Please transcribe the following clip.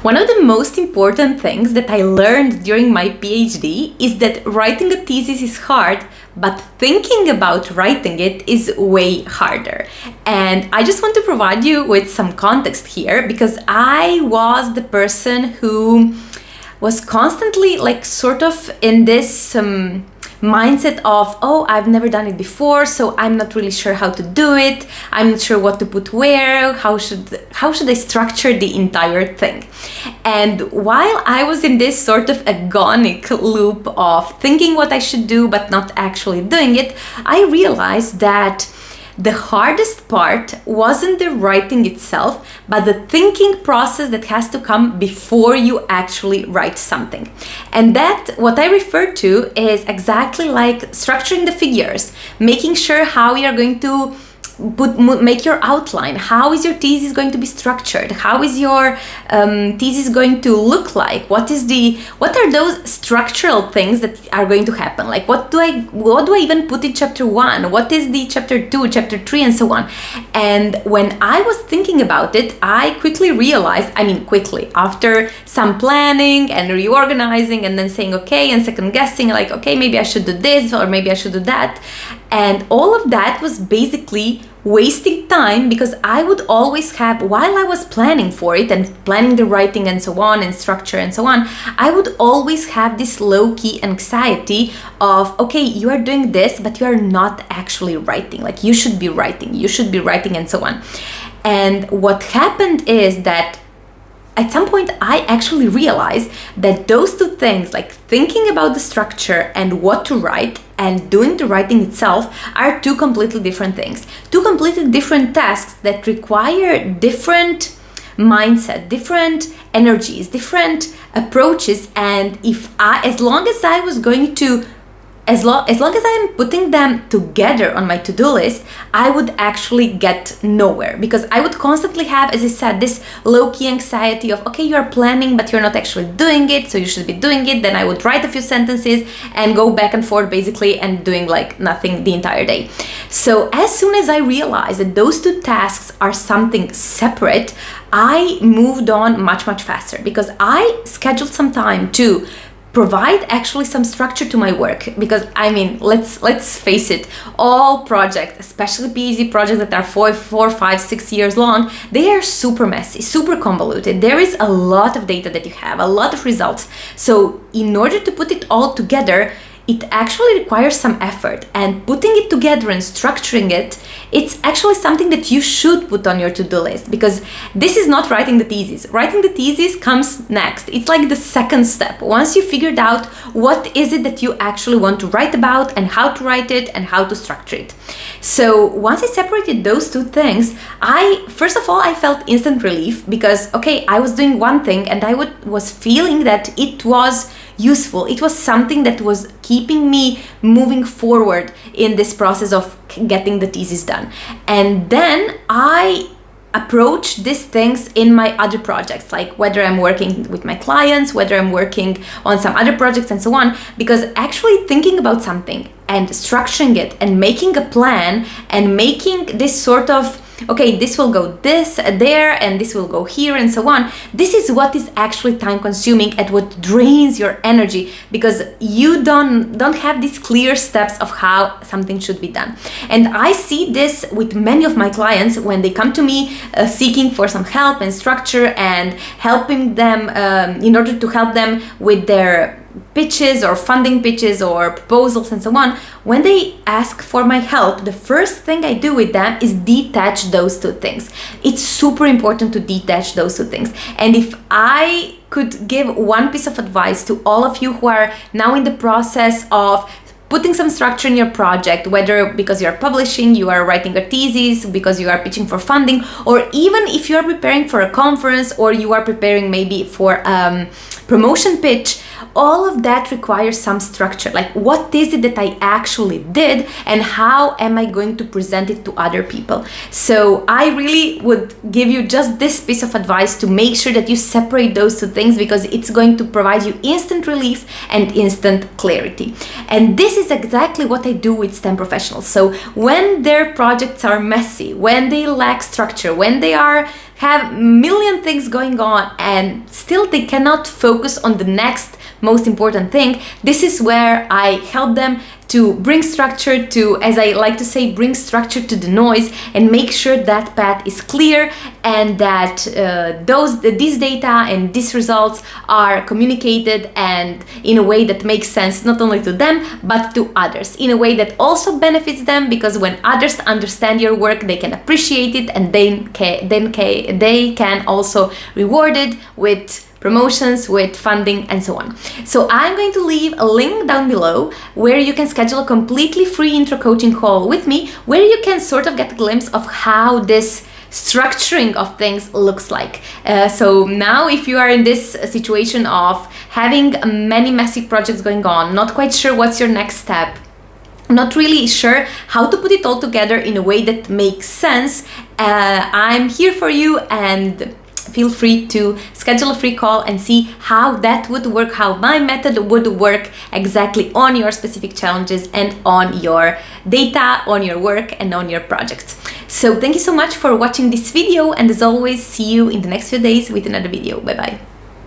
One of the most important things that I learned during my PhD is that writing a thesis is hard, but thinking about writing it is way harder. And I just want to provide you with some context here, because I was the person who was constantly sort of in this mindset of, oh, I've never done it before, so I'm not really sure how to do it. I'm not sure what to put where. How should I structure the entire thing? And while I was in this sort of agonic loop of thinking what I should do but not actually doing it, I realized that the hardest part wasn't the writing itself, but the thinking process that has to come before you actually write something. And that, what I refer to, is exactly like structuring the figures, making sure how you're going to make your outline. How is your thesis going to be structured? How is your thesis going to look like? What are those structural things that are going to happen? Like what do I even put in chapter 1? What is the chapter 2, chapter 3, and so on? And when I was thinking about it, I quickly realized, after some planning and reorganizing and then saying okay and second guessing, like, okay, maybe I should do this or maybe I should do that. And all of that was basically wasting time, because I would always have, while I was planning for it and planning the writing and so on and structure and so on, I would always have this low-key anxiety of, okay, you are doing this, but you are not actually writing. Like you should be writing and so on. And what happened is that at some point, I actually realized that those two things, like thinking about the structure and what to write and doing the writing itself, are two completely different things. Two completely different tasks that require different mindset, different energies, different approaches. And as long as I am putting them together on my to-do list, I would actually get nowhere, because I would constantly have, as I said, this low-key anxiety of, okay, you're planning, but you're not actually doing it, so you should be doing it. Then I would write a few sentences and go back and forth basically and doing like nothing the entire day. So as soon as I realized that those two tasks are something separate, I moved on much, much faster, because I scheduled some time to provide actually some structure to my work. Because let's face it, all projects, especially PhD projects that are 4, 5, 6 years long, they are super messy, super convoluted. There is a lot of data that you have, a lot of results. So in order to put it all together, it actually requires some effort, and putting it together and structuring it, it's actually something that you should put on your to-do list, because this is not writing the thesis. Writing the thesis comes next. It's like the second step. Once you figured out what is it that you actually want to write about and how to write it and how to structure it. So once I separated those two things, first of all, I felt instant relief, because, okay, I was doing one thing and I was feeling that it was useful. It was something that was keeping me moving forward in this process of getting the thesis done. And then I approach these things in my other projects, like whether I'm working with my clients, whether I'm working on some other projects and so on, because actually thinking about something and structuring it and making a plan and making this sort of, okay, this will go this there and this will go here and so on. This is what is actually time consuming and what drains your energy, because you don't have these clear steps of how something should be done. And I see this with many of my clients when they come to me seeking for some help and structure and helping them in order to help them with their pitches or funding pitches or proposals and so on. When they ask for my help, the first thing I do with them is detach those two things. It's super important to detach those two things. And if I could give one piece of advice to all of you who are now in the process of putting some structure in your project, whether because you are publishing, you are writing a thesis, because you are pitching for funding, or even if you are preparing for a conference or you are preparing maybe for promotion pitch, all of that requires some structure. Like, what is it that I actually did and how am I going to present it to other people? So I really would give you just this piece of advice to make sure that you separate those two things, because it's going to provide you instant relief and instant clarity. And this is exactly what I do with STEM professionals. So when their projects are messy, when they lack structure, when they have million things going on and still they cannot focus on the next most important thing, this is where I help them to bring structure to, as I like to say, bring structure to the noise and make sure that path is clear and that these data and these results are communicated and in a way that makes sense not only to them but to others, in a way that also benefits them, because when others understand your work they can appreciate it and they can also reward it with promotions, with funding, and so on. So I'm going to leave a link down below where you can schedule a completely free intro coaching call with me, where you can sort of get a glimpse of how this structuring of things looks like. So now if you are in this situation of having many messy projects going on, not quite sure what's your next step, not really sure how to put it all together in a way that makes sense, I'm here for you, and feel free to schedule a free call and see how that would work, how my method would work exactly on your specific challenges and on your data, on your work, and on your projects. So thank you so much for watching this video, and as always, see you in the next few days with another video. Bye bye.